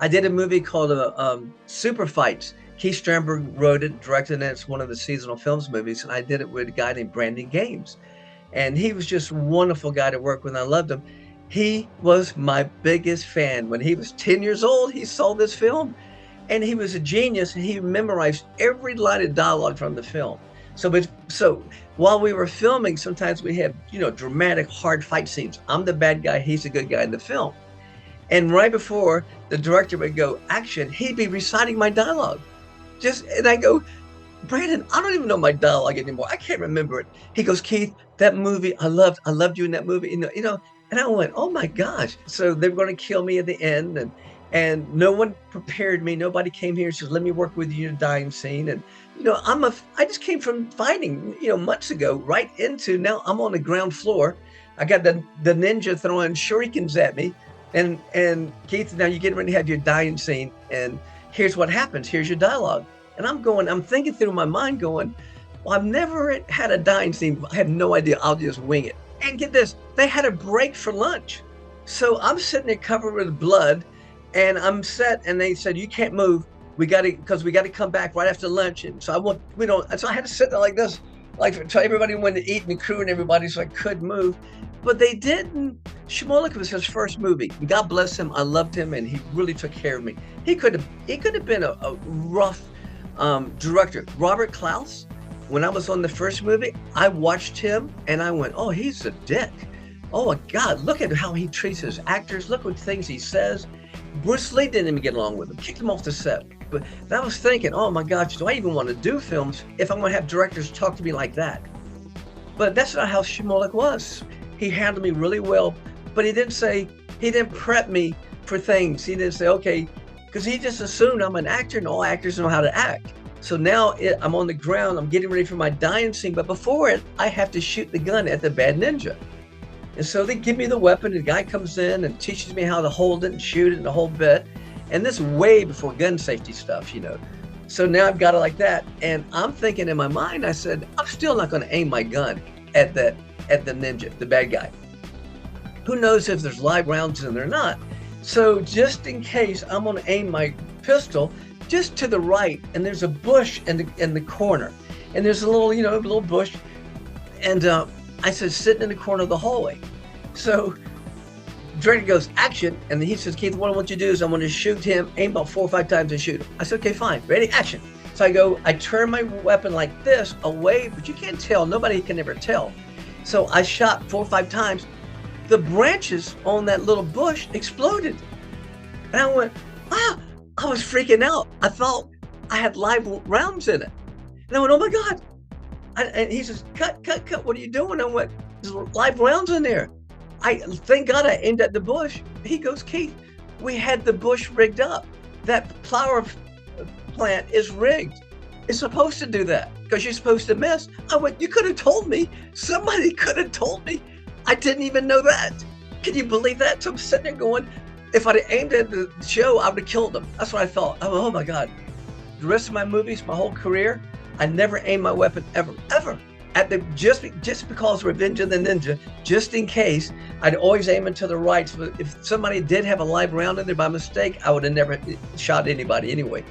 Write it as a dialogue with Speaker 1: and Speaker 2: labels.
Speaker 1: I did a movie called Super Fights. Keith Sternberg wrote it, directed it. It's one of the seasonal films movies, and I did it with a guy named Brandon Games. And he was just a wonderful guy to work with. I loved him. He was my biggest fan. When he was 10 years old, he saw this film, and he was a genius. And he memorized every line of dialogue from the film. So while we were filming, sometimes we had, dramatic, hard fight scenes. I'm the bad guy. He's the good guy in the film. And right before the director would go action, he'd be reciting my dialogue. And I go, Brandon, I don't even know my dialogue anymore. I can't remember it. He goes, Keith, that movie, I loved you in that movie. And I went, oh my gosh. So they were going to kill me at the end, and no one prepared me. Nobody came here and says, let me work with you in a dying scene. And I just came from fighting, months ago, right into now I'm on the ground floor. I got the ninja throwing shurikens at me. And Keith, now you're getting ready to have your dying scene, and here's what happens. Here's your dialogue. And I'm thinking through my mind going, well, I've never had a dying scene. I have no idea. I'll just wing it. And get this, they had a break for lunch. So I'm sitting there covered with blood, and I'm set, and they said, you can't move. Because we got to come back right after lunch. And so I had to sit there like this, so everybody went to eat, and the crew and everybody, so I couldn't move. But they didn't. Shimolik was his first movie. God bless him. I loved him, and he really took care of me. He could have been a rough director. Robert Klaus, when I was on the first movie, I watched him and I went, oh, he's a dick. Oh my God, look at how he treats his actors. Look what things he says. Bruce Lee didn't even get along with him, kicked him off the set. But I was thinking, oh my gosh, do I even want to do films if I'm going to have directors talk to me like that? But that's not how Shimolik was. He handled me really well, but he didn't prep me for things. He didn't say, okay, because he just assumed I'm an actor and all actors know how to act. So now I'm on the ground, I'm getting ready for my dying scene, but before it, I have to shoot the gun at the bad ninja. And so they give me the weapon, and the guy comes in and teaches me how to hold it and shoot it and the whole bit. And this way before gun safety stuff, So now I've got it like that. And I'm thinking in my mind, I said, I'm still not going to aim my gun at the ninja, the bad guy. Who knows if there's live rounds in there or not? So just in case, I'm going to aim my pistol just to the right, and there's a bush in the corner, and there's a little bush, and I said, sitting in the corner of the hallway. So director goes, action, and he says, Keith, what I want you to do is I want to shoot him, aim about 4 or 5 times and shoot him. I said, okay, fine, ready, action. So I turn my weapon like this away, but you can't tell, nobody can ever tell. So I shot 4 or 5 times. The branches on that little bush exploded. And I went, wow, I was freaking out. I thought I had live rounds in it. And I went, oh my God. And he says, cut, what are you doing? I went, there's live rounds in there. Thank God I aimed at the bush. He goes, Keith, we had the bush rigged up. That flower plant is rigged. It's supposed to do that because you're supposed to miss. I went, you could have told me. Somebody could have told me. I didn't even know that. Can you believe that? So I'm sitting there going, if I'd aimed at the show, I would have killed them. That's what I thought. I went, oh my God. The rest of my movies, my whole career, I never aimed my weapon ever. Just because Revenge of the Ninja, just in case, I'd always aim it to the right. So if somebody did have a live round in there by mistake, I would have never shot anybody anyway.